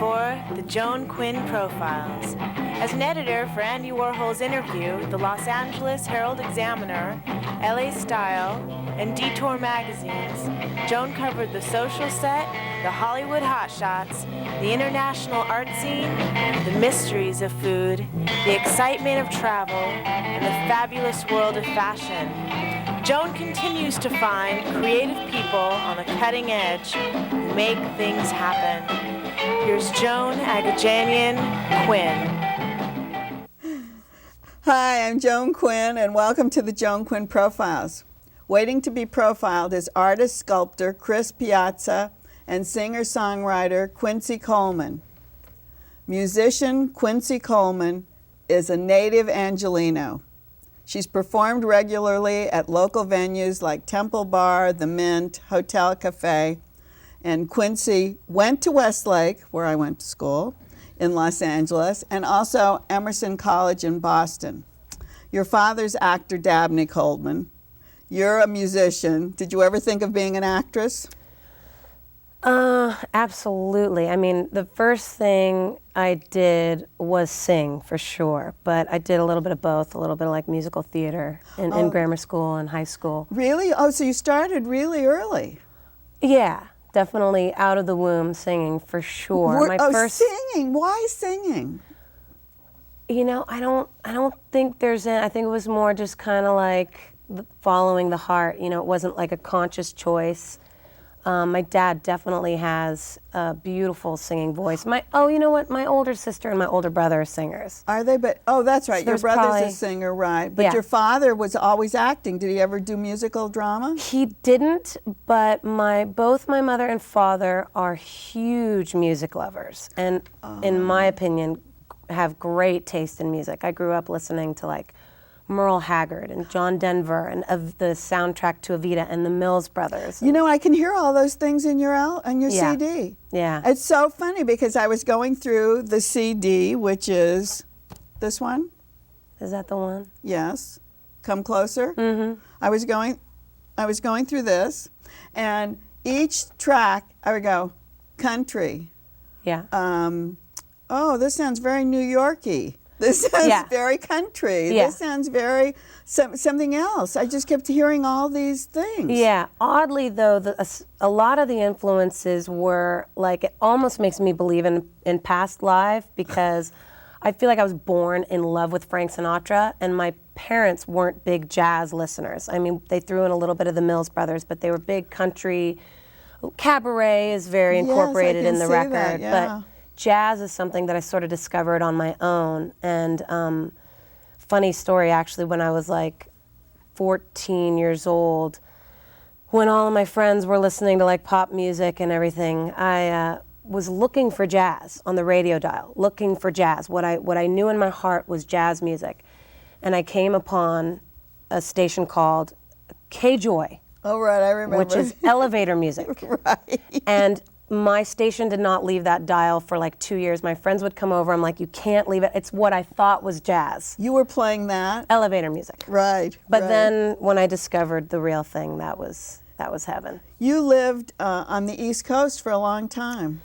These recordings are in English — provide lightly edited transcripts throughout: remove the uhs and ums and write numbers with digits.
for the Joan Quinn Profiles. As an editor for Andy Warhol's Interview, the Los Angeles Herald-Examiner, LA Style, and Detour magazines, Joan covered the social set, the Hollywood hotshots, the international art scene, the mysteries of food, the excitement of travel, and the fabulous world of fashion. Joan continues to find creative people on the cutting edge who make things happen. Here's Joan Agajanian Quinn. Hi, I'm Joan Quinn, and welcome to the Joan Quinn Profiles. Waiting to be profiled is artist-sculptor Chris Piazza and singer-songwriter Quincy Coleman. Musician Quincy Coleman is a native Angelino. She's performed regularly at local venues like Temple Bar, The Mint, Hotel Cafe, and Quincy went to Westlake, where I went to school, in Los Angeles, and also Emerson College in Boston. Your father's actor Dabney Coleman. You're a musician. Did you ever think of being an actress? Absolutely. I mean, the first thing I did was sing, for sure, but I did a little bit of both, a little bit of like musical theater in grammar school and high school. Really? Oh, so you started really early. Yeah, definitely out of the womb singing, for sure. Singing. Why singing? You know, I don't think there's I think it was more just kind of like following the heart. You know, it wasn't like a conscious choice. My dad definitely has a beautiful singing voice. You know what? My older sister and my older brother are singers. Are they? But that's right. So your brother's a singer, right? But yeah. Your father was always acting. Did he ever do musical drama? He didn't, but both my mother and father are huge music lovers, and in my opinion, have great taste in music. I grew up listening to like Merle Haggard and John Denver and the soundtrack to Evita and the Mills Brothers. You know, I can hear all those things in your CD. Yeah. It's so funny because I was going through the CD, which is this one. Is that the one? Yes. Come closer. Mm-hmm. I was going through this, and each track I would go, country. Yeah. Oh, this sounds very New Yorky. This sounds very country. Yeah. This sounds very something else. I just kept hearing all these things. Yeah. Oddly, though, a lot of the influences were like, it almost makes me believe in past life, because I feel like I was born in love with Frank Sinatra, and my parents weren't big jazz listeners. I mean, they threw in a little bit of the Mills Brothers, but they were big country. Cabaret is very incorporated in the record. That, yeah. But jazz is something that I sort of discovered on my own. And funny story, actually, when I was like 14 years old, when all of my friends were listening to like pop music and everything, I was looking for jazz on the radio dial, looking for jazz. What I knew in my heart was jazz music. And I came upon a station called K-Joy. Oh, right, I remember. Which is elevator music. Right. And my station did not leave that dial for like 2 years. My friends would come over. I'm like, you can't leave it. It's what I thought was jazz. You were playing that? Elevator music. Right. But then when I discovered the real thing, that was heaven. You lived on the East Coast for a long time.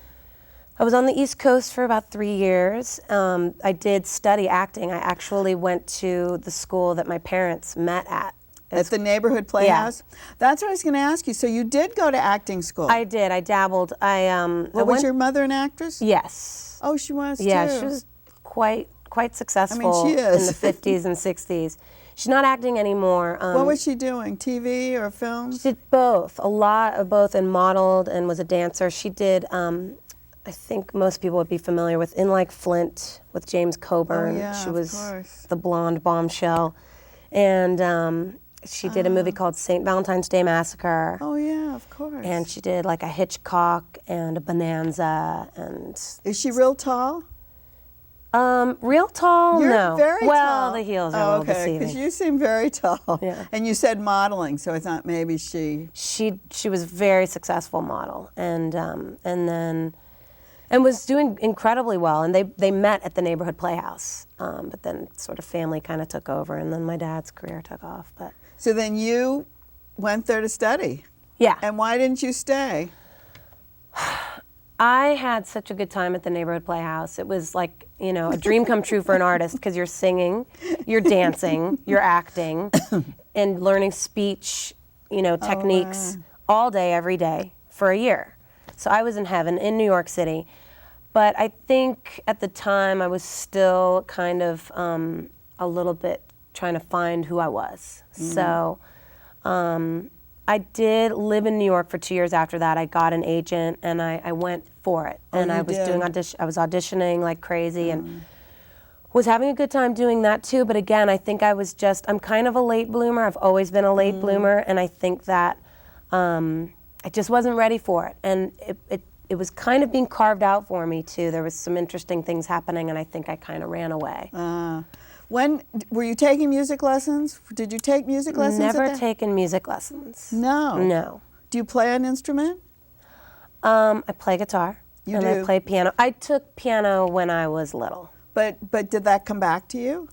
I was on the East Coast for about 3 years. I did study acting. I actually went to the school that my parents met at. At the neighborhood playhouse? Yeah. That's what I was going to ask you. So you did go to acting school? I did. I dabbled. Was your mother an actress? Yes. Oh, she was too? Yeah, she was quite successful. I mean, she is. In the 50s and 60s. She's not acting anymore. What was she doing? TV or films? She did both. A lot of both, and modeled and was a dancer. She did, I think most people would be familiar with In Like Flint with James Coburn. Oh, yeah, she was of course. The blonde bombshell. And she did a movie called St. Valentine's Day Massacre. Oh, yeah, of course. And she did like a Hitchcock and a Bonanza. And is she real tall? Real tall? You're no. very tall. Well, the heels are a little deceiving. Because you seem very tall. Yeah. And you said modeling, so I thought maybe she was a very successful model, and was doing incredibly well. And they met at the neighborhood playhouse, but then sort of family kind of took over, and then my dad's career took off. But so then you went there to study. Yeah. And why didn't you stay? I had such a good time at the neighborhood playhouse. It was like, you know, a dream come true for an artist, because you're singing, you're dancing, you're acting, and learning speech, you know, techniques all day, every day for a year. So I was in heaven in New York City. But I think at the time I was still kind of a little bit trying to find who I was. So I did live in New York for 2 years after that. I got an agent and I went for it. And I was doing I was auditioning like crazy and was having a good time doing that too. But again, I think I'm kind of a late bloomer. I've always been a late bloomer, and I think that I just wasn't ready for it. And it was kind of being carved out for me too. There was some interesting things happening, and I think I kind of ran away. When were you taking music lessons? Did you take music lessons? Never taken music lessons. No. No. Do you play an instrument? I play guitar. You and do? I play piano. I took piano when I was little. But did that come back to you?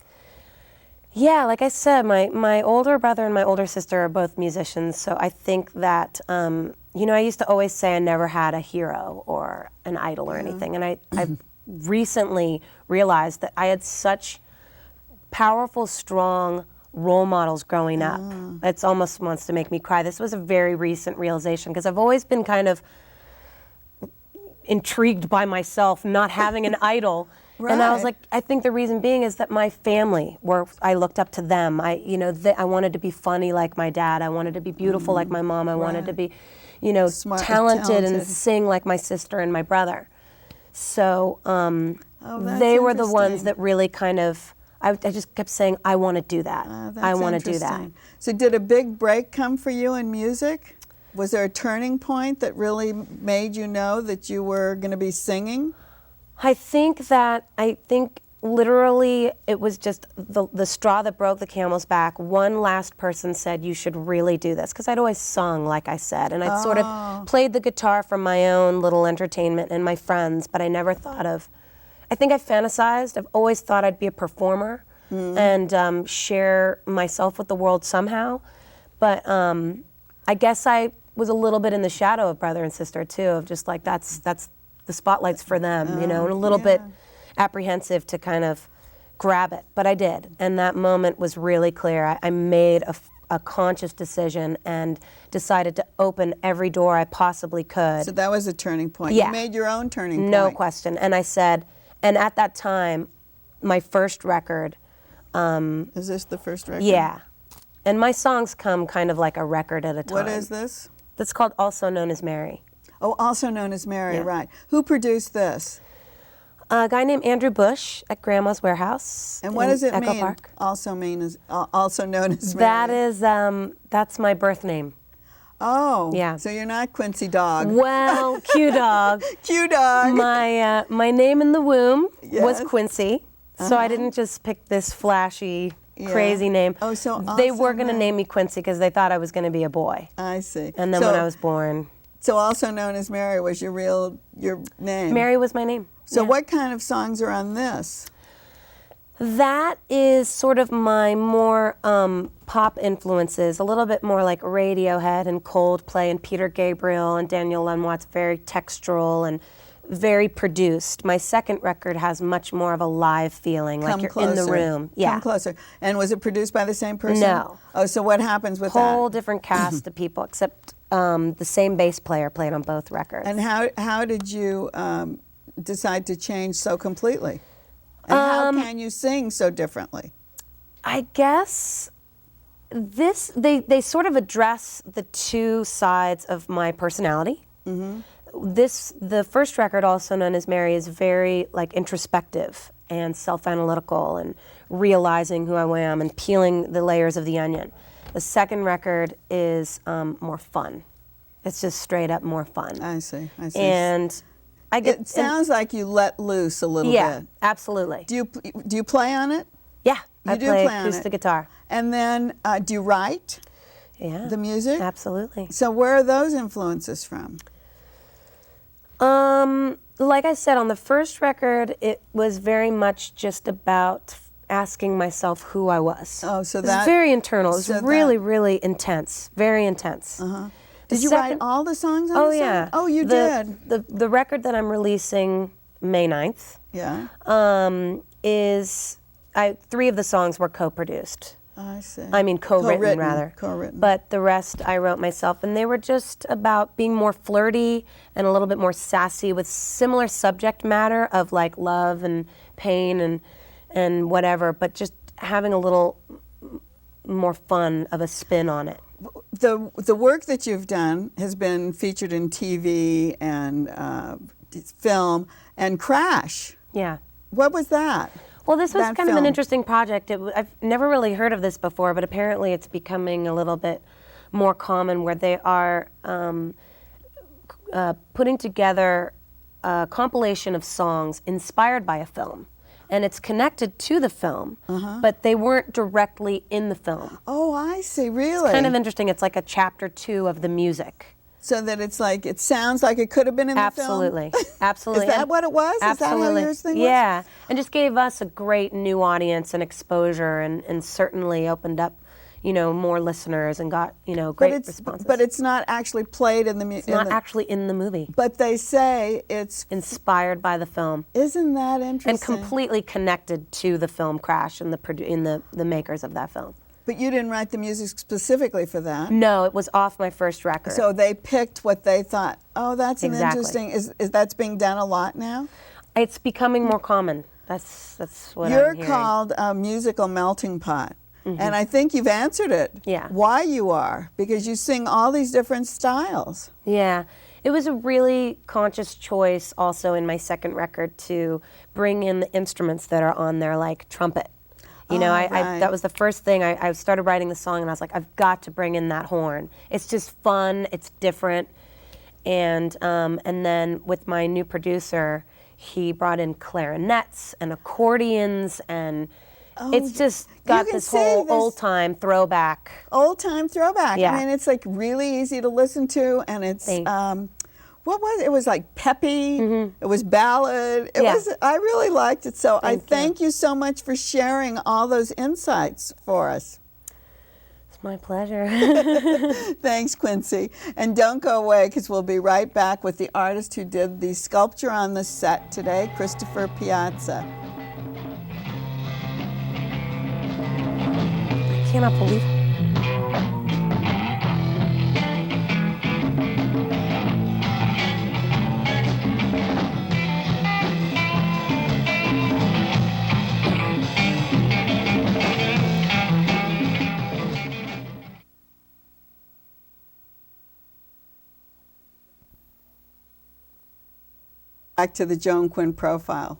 Yeah, like I said, my older brother and my older sister are both musicians, so I think that, you know, I used to always say I never had a hero or an idol or anything, and I recently realized that I had such powerful, strong role models growing up. It's almost wants to make me cry. This was a very recent realization, because I've always been kind of intrigued by myself not having an idol. Right. And I was like, I think the reason being is that my family, I looked up to them. I wanted to be funny like my dad. I wanted to be beautiful like my mom. I wanted to be, you know, Smart, talented and sing like my sister and my brother. So they were the ones that really kind of, I just kept saying, I want to do that. I want to do that. So did a big break come for you in music? Was there a turning point that really made you know that you were going to be singing? I think literally it was just the straw that broke the camel's back. One last person said, you should really do this, because I'd always sung, like I said, and I'd sort of played the guitar for my own little entertainment and my friends, but I never thought of, I think I fantasized. I've always thought I'd be a performer and share myself with the world somehow, but I guess I was a little bit in the shadow of brother and sister too, of just like, that's the spotlight's for them, you know, and a little bit apprehensive to kind of grab it, but I did. And that moment was really clear. I made a conscious decision and decided to open every door I possibly could. So that was a turning point. Yeah. You made your own turning point. No question. And I said, and at that time, my first record. Is this the first record? Yeah. And my songs come kind of like a record at a time. What is this? That's called Also Known as Mary. Oh, Also Known as Mary, Yeah. right. Who produced this? A guy named Andrew Bush at Grandma's Warehouse. And what in does it Echo mean? Park. Also known as Mary. That is, that's my birth name. Oh, Yeah. So you're not Quincy Dog. Well, Q Dog. Q Dog. My name in the womb was Yes. Quincy, so I didn't just pick this flashy, crazy name. Oh, so they Also were going to Known- name me Quincy because they thought I was going to be a boy. I see. And then so, when I was born, So Also Known as Mary was your name. Mary was my name. So Yeah. what kind of songs are on this? That is sort of my more pop influences, a little bit more like Radiohead and Coldplay and Peter Gabriel and Daniel Lanois, very textural and very produced. My second record has much more of a live feeling, like you're in the room. Yeah. Come closer. And was it produced by the same person? No. Oh, so what happens with Whole that? different cast of people, except the same bass player played on both records. And how did you decide to change so completely? And how can you sing so differently? I guess they sort of address the two sides of my personality. The first record, Also Known as Mary, is very like introspective and self-analytical and realizing who I am and peeling the layers of the onion. The second record is more fun. It's just straight up more fun. I see. And I get. It sounds like you let loose a little Yeah, bit. absolutely. Do you play on it? Yeah, I do play play on acoustic it. guitar. And then do you write Yeah. the music? Absolutely. So where are those influences from? Like I said, on the first record, it was very much just about asking myself who I was. Oh, so it was that- very internal. It was so that- really, really intense. Very intense. Did you write all the songs on Oh, the yeah. song? Oh, you did? The record that I'm releasing May 9th Yeah. is, 3 of the songs were co-produced. I see. I mean, co-written, rather. Co-written. But the rest I wrote myself, and they were just about being more flirty and a little bit more sassy with similar subject matter of like love and pain and whatever, but just having a little more fun of a spin on it. The work that you've done has been featured in TV and film and Crash. Yeah. What was that? Well, this was That kind of film. an interesting project. I've never really heard of this before, but apparently it's becoming a little bit more common where they are putting together a compilation of songs inspired by a film. And it's connected to the film, but they weren't directly in the film. Oh, I see, really? It's kind of interesting. It's like a chapter 2 of the music. So that it's like, it sounds like it could have been in the film? Absolutely. Absolutely. Is that what it was? Absolutely. Is that how yours thing was? Yeah. And just gave us a great new audience and exposure and certainly opened up, more listeners and got, great responses. But it's not actually played in the music. It's not actually in the movie. But they say it's inspired by the film. Isn't that interesting? And completely connected to the film Crash and the makers of that film. But you didn't write the music specifically for that? No, it was off my first record. So they picked what they thought, oh, that's an Exactly. interesting, is that's being done a lot now? It's becoming more common. That's what You're I'm hearing. called a musical melting pot. And I think you've answered it. Yeah. Why you are, because you sing all these different styles. Yeah. It was a really conscious choice also in my second record to bring in the instruments that are on there, like trumpet. Right. That was the first thing. I started writing the song and I was like, I've got to bring in that horn. It's just fun, it's different. And then with my new producer, he brought in clarinets and accordions and it's just got this whole old-time throwback. Old-time throwback. Yeah. I mean, it's like really easy to listen to, and it's, what was it? It was like peppy, it was ballad. I really liked it, so I thank you so much for sharing all those insights for us. It's my pleasure. Thanks, Quincy. And don't go away, because we'll be right back with the artist who did the sculpture on the set today, Christopher Piazza. I cannot believe it. Back to the Joan Quinn profile.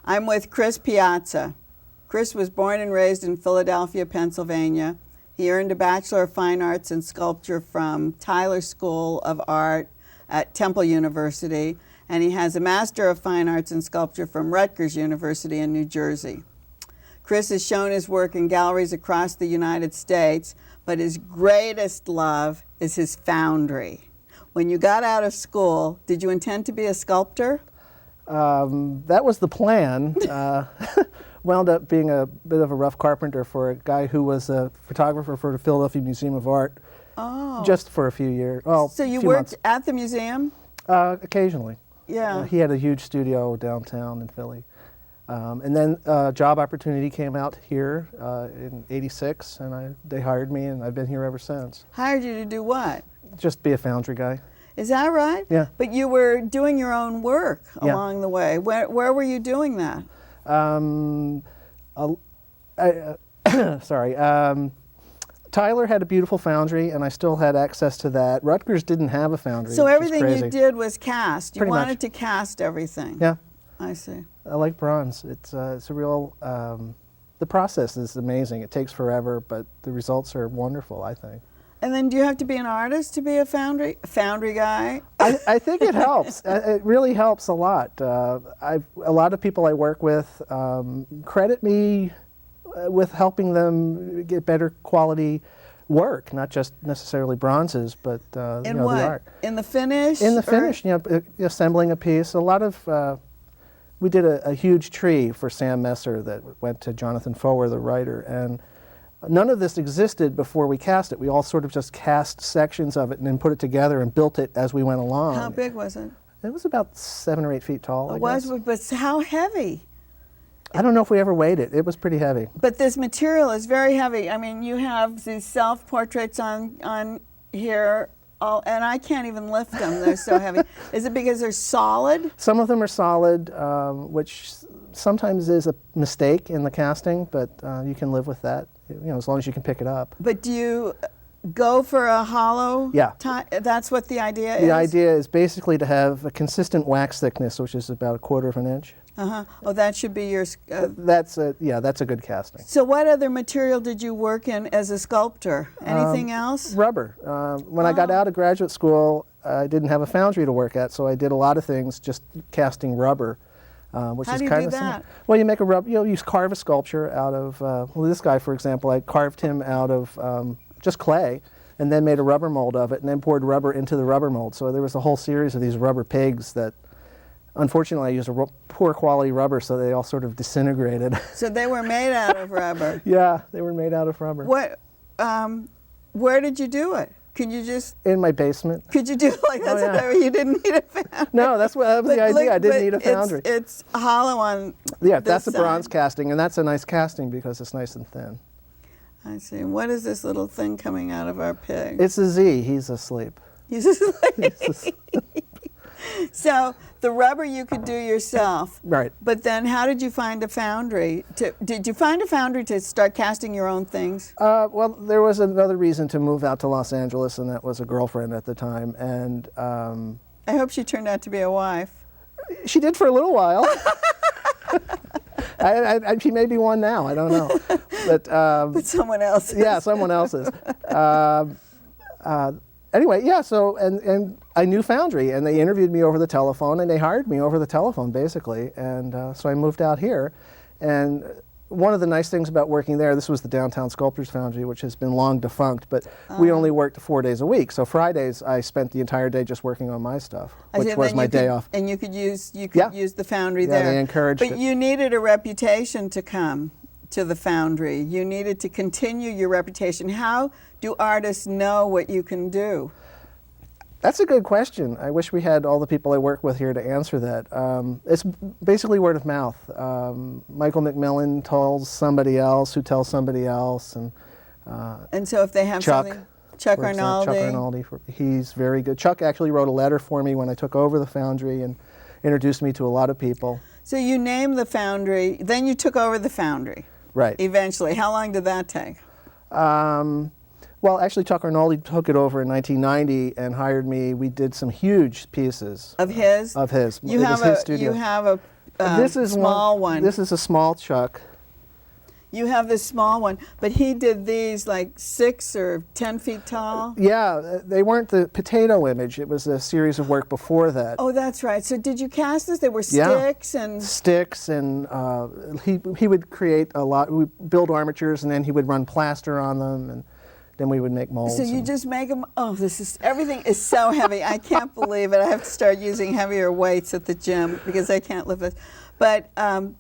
I'm with Chris Piazza. Chris was born and raised in Philadelphia, Pennsylvania. He earned a Bachelor of Fine Arts in Sculpture from Tyler School of Art at Temple University, and he has a Master of Fine Arts in Sculpture from Rutgers University in New Jersey. Chris has shown his work in galleries across the United States, but his greatest love is his foundry. When you got out of school, did you intend to be a sculptor? That was the plan. Wound up being a bit of a rough carpenter for a guy who was a photographer for the Philadelphia Museum of Art. Oh. Just for a few years. Well, so you few worked months. at the museum? Occasionally. Yeah. He had a huge studio downtown in Philly. And then a job opportunity came out here in '86, and they hired me, and I've been here ever since. Hired you to do what? Just be a foundry guy. Is that right? Yeah. But you were doing your own work Yeah. along the way. Where were you doing that? Sorry. Tyler had a beautiful foundry, and I still had access to that. Rutgers didn't have a foundry. So which is everything crazy. you did was cast. You Pretty wanted much. to cast everything. Yeah. I see. I like bronze. It's a real. The process is amazing. It takes forever, but the results are wonderful, I think. And then do you have to be an artist to be a foundry guy? I think it helps. It really helps a lot. A lot of people I work with credit me with helping them get better quality work, not just necessarily bronzes, but In the what? art. In the finish? In the or- finish, assembling a piece. A lot of we did a huge tree for Sam Messer that went to Jonathan Foer, the writer, and None of this existed before we cast it. We all sort of just cast sections of it and then put it together and built it as we went along. How big was it? It was about 7 or 8 feet tall. It was, but how heavy? I don't know if we ever weighed it. It was pretty heavy. But this material is very heavy. I mean, you have these self-portraits on here, and I can't even lift them. They're so heavy. Is it because they're solid? Some of them are solid, which sometimes is a mistake in the casting, but you can live with that, as long as you can pick it up. But do you go for a hollow? Yeah. That's what the idea is? The idea is basically to have a consistent wax thickness, which is about 1/4 of an inch. Uh-huh. Oh, that should be your... That's a good casting. So what other material did you work in as a sculptor? Anything else? Rubber. When I got out of graduate school, I didn't have a foundry to work at, so I did a lot of things just casting rubber. Which How is do you kind do of that? Well, you make a rubber. You carve a sculpture out of. Well, this guy, for example, I carved him out of just clay, and then made a rubber mold of it, and then poured rubber into the rubber mold. So there was a whole series of these rubber pigs that, unfortunately, I used a poor quality rubber, so they all sort of disintegrated. So they were made out of rubber. Yeah, they were made out of rubber. What? Where did you do it? Could you just? In my basement. Could you do it like that? yeah. You didn't need a foundry. No, that was the idea. I didn't need a foundry. It's hollow on. Yeah, this that's a side. bronze casting, and that's a nice casting because it's nice and thin. I see. What is this little thing coming out of our pig? It's a Z. He's asleep. You just He's asleep. So the rubber you could do yourself. Right. But then how did you find a foundry? Did you find a foundry to start casting your own things? Well, there was another reason to move out to Los Angeles, and that was a girlfriend at the time. And I hope she turned out to be a wife. she did for a little while. She may be one now. I don't know. But someone else. Yeah, someone else's. Anyway, yeah. So and I knew Foundry, and they interviewed me over the telephone, and they hired me over the telephone, basically. And so I moved out here, and one of the nice things about working there, this was the Downtown Sculptors Foundry, which has been long defunct, but we only worked 4 days a week. So Fridays, I spent the entire day just working on my stuff, which was my day off. And you could use Yeah. use the foundry Yeah, there. they encouraged But it. you needed a reputation to come to the foundry. You needed to continue your reputation. How do artists know what you can do? That's a good question. I wish we had all the people I work with here to answer that. It's basically word of mouth. Michael McMillan tells somebody else who tells somebody else, And so if they have Chuck, something, Chuck for example, Arnaldi. Chuck Arnaldi, he's very good. Chuck actually wrote a letter for me when I took over the foundry and introduced me to a lot of people. So you named the foundry, then you took over the foundry. Right. Eventually. How long did that take? Well, actually, Chuck Arnaldi took it over in 1990 and hired me. We did some huge pieces. Of his? Of his. You It have was his a studio. you have a This is small one. This is a small Chuck. You have this small one, but he did these like 6 or 10 feet tall. Yeah, they weren't the potato image. It was a series of work before that. Oh, that's right. So did you cast this? They were Yeah. sticks and Sticks, and he would create a lot. We build armatures, and then he would run plaster on them, and then we would make molds. so you and- just make them. Oh, everything is so heavy. I can't believe it. I have to start using heavier weights at the gym because I can't lift this. But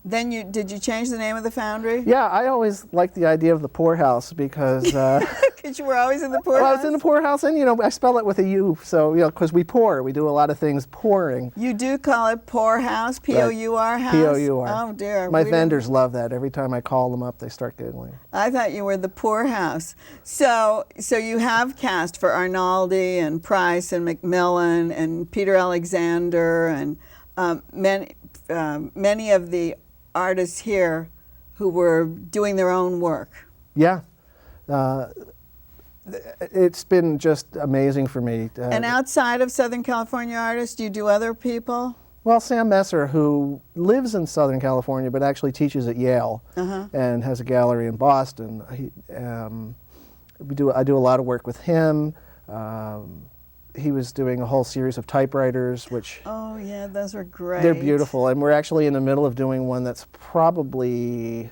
then did you change the name of the foundry? Yeah, I always liked the idea of the poorhouse because Because you were always in the poorhouse. well, I was in the poorhouse, and I spell it with a U, so because we pour, we do a lot of things pouring. You do call it poorhouse, P-O-U-R house? P-O-U-R. Oh dear. My We don't- vendors love that. Every time I call them up, they start giggling. I thought you were the poorhouse. So you have cast for Arnaldi and Price and McMillan and Peter Alexander and many of the artists here who were doing their own work. Yeah. It's been just amazing for me. And outside of Southern California artists, do you do other people? Well, Sam Messer, who lives in Southern California but actually teaches at Yale and has a gallery in Boston, I do a lot of work with him. He was doing a whole series of typewriters, which Oh yeah, those are great. they're beautiful. And we're actually in the middle of doing one that's probably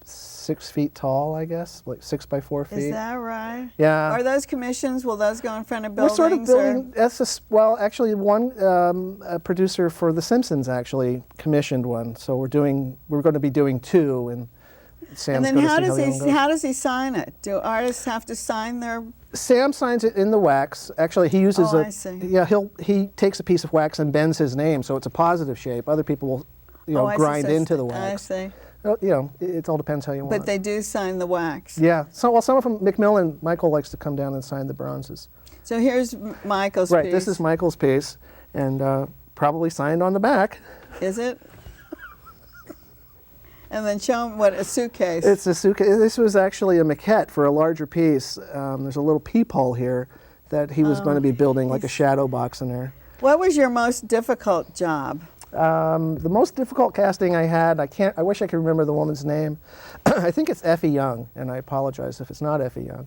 6 feet tall, I guess, like 6 by 4 feet. Is that right? Yeah. Are those commissions? Will those go in front of We're buildings? sort of or- building. Well, actually, one a producer for The Simpsons actually commissioned one. So we're going to be doing 2, and Sam's And then going to how see does the other one goes. how does he sign it? Do artists have to sign their? Sam signs it in the wax. Actually, he uses I see. Yeah, he takes a piece of wax and bends his name, so it's a positive shape. Other people will, I see. grind So into the I wax. see. It all depends how you want. But they do sign the wax. Yeah. So, some of them, Macmillan, Michael likes to come down and sign the bronzes. So here's Michael's Right. piece. This is Michael's piece, and probably signed on the back. Is it? And then show him what a suitcase. It's a suitcase. This was actually a maquette for a larger piece. There's a little peephole here that he was going to be building, like a shadow box in there. What was your most difficult job? The most difficult casting I had, I wish I could remember the woman's name. I think it's Effie Young, and I apologize if it's not Effie Young.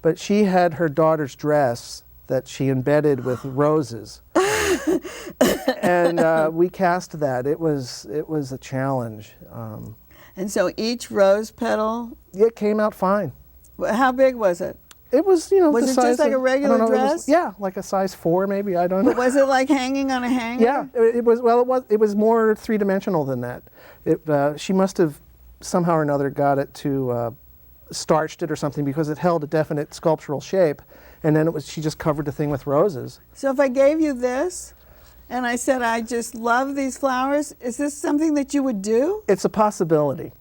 But she had her daughter's dress that she embedded with roses. And we cast that. It was a challenge. And so each rose petal, It came out fine. how big was it? It was, Was the it size just like of, a regular I don't know, dress? yeah, like a size 4 maybe, I don't know. Was it like hanging on a hanger? Yeah, it was more three-dimensional than that. She must have somehow or another got it to starched it or something, because it held a definite sculptural shape, and then she just covered the thing with roses. So if I gave you this and I said, I just love these flowers, is this something that you would do? It's a possibility.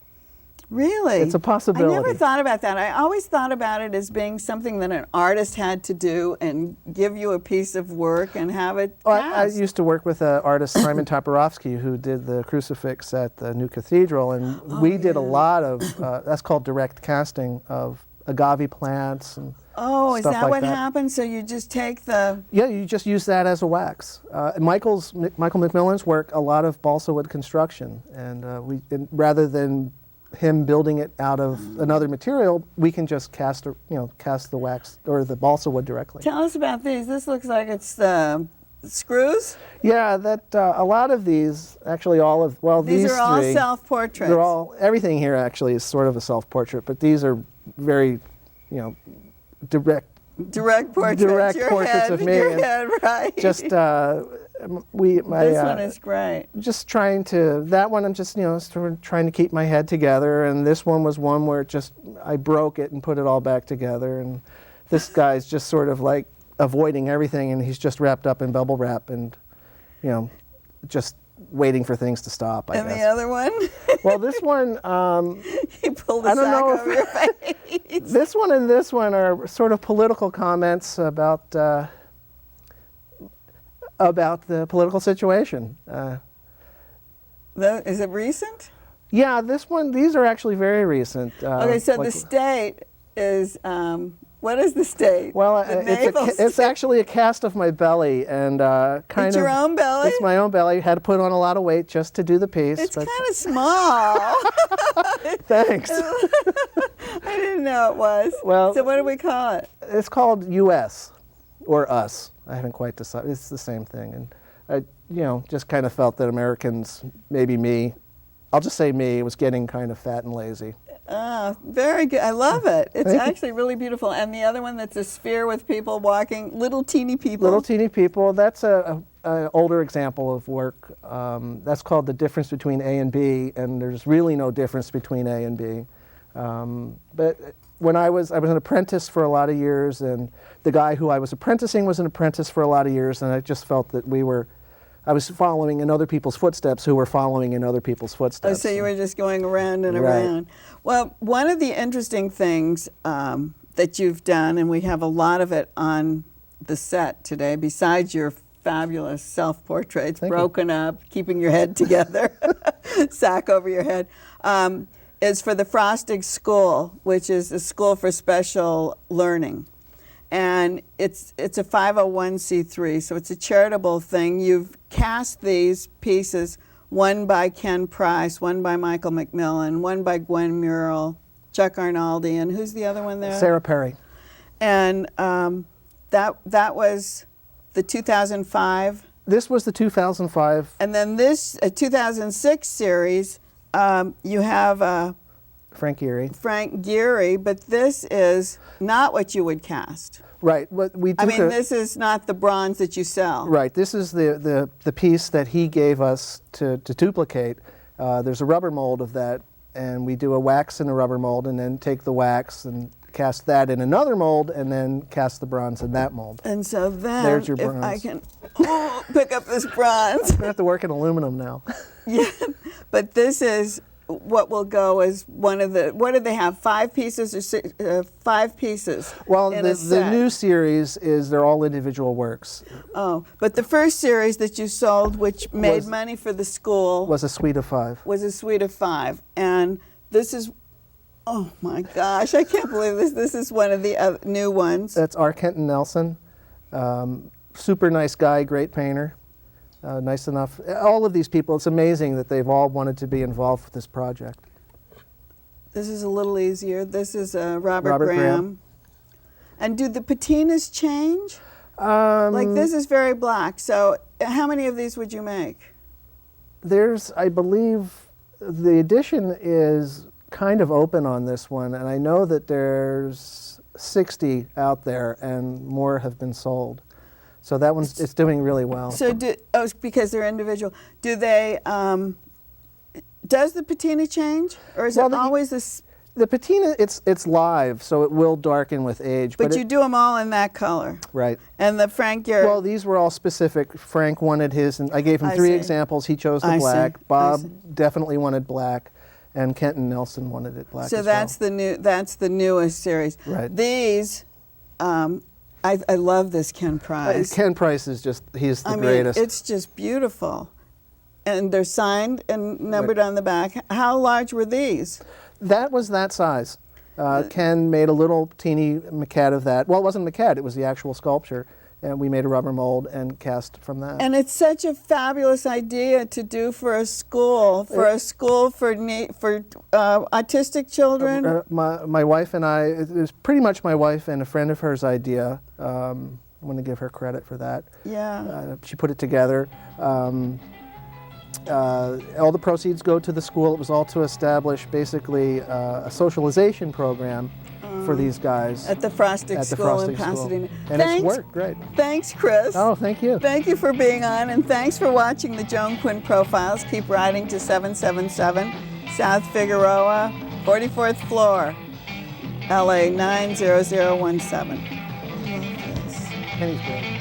Really? It's a possibility. I never thought about that. I always thought about it as being something that an artist had to do and give you a piece of work and have it I cast. used to work with an artist, Simon Toporowski, who did the crucifix at the new cathedral, and we did a lot of, that's called direct casting of agave plants and Oh, is stuff that like what that. happens? So you just take the... Yeah, you just use that as a wax. Michael Macmillan's work, a lot of balsa wood construction, and rather than him building it out of another material, we can just cast the wax or the balsa wood directly. Tell us about these. This looks like it's screws. Yeah, a lot of these, actually These are all three, self-portraits. everything here actually is sort of a self-portrait, but these are very, direct Direct Direct portraits of me, Your and head, right. just this one is great. just trying to, that one I'm just, sort of trying to keep my head together, and this one was one where I broke it and put it all back together, and this guy's just sort of like avoiding everything, and he's just wrapped up in bubble wrap and, just waiting for things to stop, I And guess. the other one? Well, this one, He pulled the I don't sack know over your face. this one and this one are sort of political comments about the political situation. Is it recent? Yeah, these are actually very recent. Okay, so the state is, what is the state? Well, The navel it's state. actually a cast of my belly, and kind It's of. your own belly? It's my own belly. Had to put on a lot of weight just to do the piece. It's but kind of small. thanks. I didn't know it was. Well- so what do we call it? It's called U.S. or us. I haven't quite decided. It's the same thing, and I, just kind of felt that Americans, maybe me, I'll just say me, was getting kind of fat and lazy. Oh, very good. I love it. It's Thank you. actually really beautiful. And the other one that's a sphere with people walking, little teeny people. Little teeny people. That's a older example of work. That's called the difference between A and B, and there's really no difference between A and B. But when I was an apprentice for a lot of years, and the guy who I was apprenticing was an apprentice for a lot of years, and I just felt that I was following in other people's footsteps who were following in other people's footsteps. Oh, so you were just going around and Right. around. Well, one of the interesting things that you've done, and we have a lot of it on the set today, besides your fabulous self-portraits, Thank you. broken up, keeping your head together, sack over your head, is for the Frostig School, which is a school for special learning. And it's a 501c3, so it's a charitable thing. You've cast these pieces, one by Ken Price, one by Michael Macmillan, one by Gwen Murrell, Chuck Arnaldi, and who's the other one there? Sarah Perry. And that was the 2005. This was the 2005 And then this 2006 series, you have Frank Gehry. Frank Gehry, but this is not what you would cast. Right. What we I took mean, this is not the bronze that you sell. Right. This is the piece that he gave us to duplicate. There's a rubber mold of that and we do a wax in a rubber mold, and then take the wax and cast that in another mold, and then cast the bronze in that mold. And so then, There's your if bronze. I can pick up this bronze. I have to work in aluminum now. Yeah, but this is what will go as one of the, what do they have, 5 pieces or 5 pieces Well, in a the set? new series is they're all individual works. Oh, but the first series that you sold, which made Was- money for the school, Was a suite of 5. was a suite of 5. And this is, oh my gosh, I can't believe this. This is one of the new ones. That's R. Kenton Nelson. Super nice guy, great painter. Nice enough. All of these people, it's amazing that they've all wanted to be involved with this project. This is a little easier. This is Robert Robert Graham. Graham. And do the patinas change? Um, Like this is very black. So how many of these would you make? There's, I believe, the edition is kind of open on this one, and I know that there's 60 out there, and more have been sold. So that one's, it's doing really well. So it's because they're individual. Do they? Does the patina change, or is Well, it always this? The patina, it's live, so it will darken with age. But you it, do them all in that color. right. And the Frank, you're. Well, these were all specific. Frank wanted his, and I gave him I 3 see. examples. He chose the I see. black. I Bob see. definitely wanted black, and Kenton Nelson wanted it black. So as that's well. the new. That's the newest series. Right. These, I love this Ken Price. Ken Price is just, he's the I mean, greatest. it's just beautiful. And they're signed and numbered on the back. How large were these? That was that size. Ken made a little teeny maquette of that. Well, it wasn't a maquette, it was the actual sculpture. And we made a rubber mold and cast from that. And it's such a fabulous idea to do for a school, for autistic children. My wife and I, it was pretty much my wife and a friend of hers idea. I'm going to give her credit for that. Yeah. She put it together. All the proceeds go to the school. It was all to establish basically a socialization program for these guys. At the Frostig at the School in Frostig School. Pasadena. And it's worked great. Thanks, Chris. Oh, thank you. Thank you for being on, and thanks for watching the Joan Quinn Profiles. Keep writing to 777 South Figueroa, 44th floor, LA 90017. I love this. Penny's great.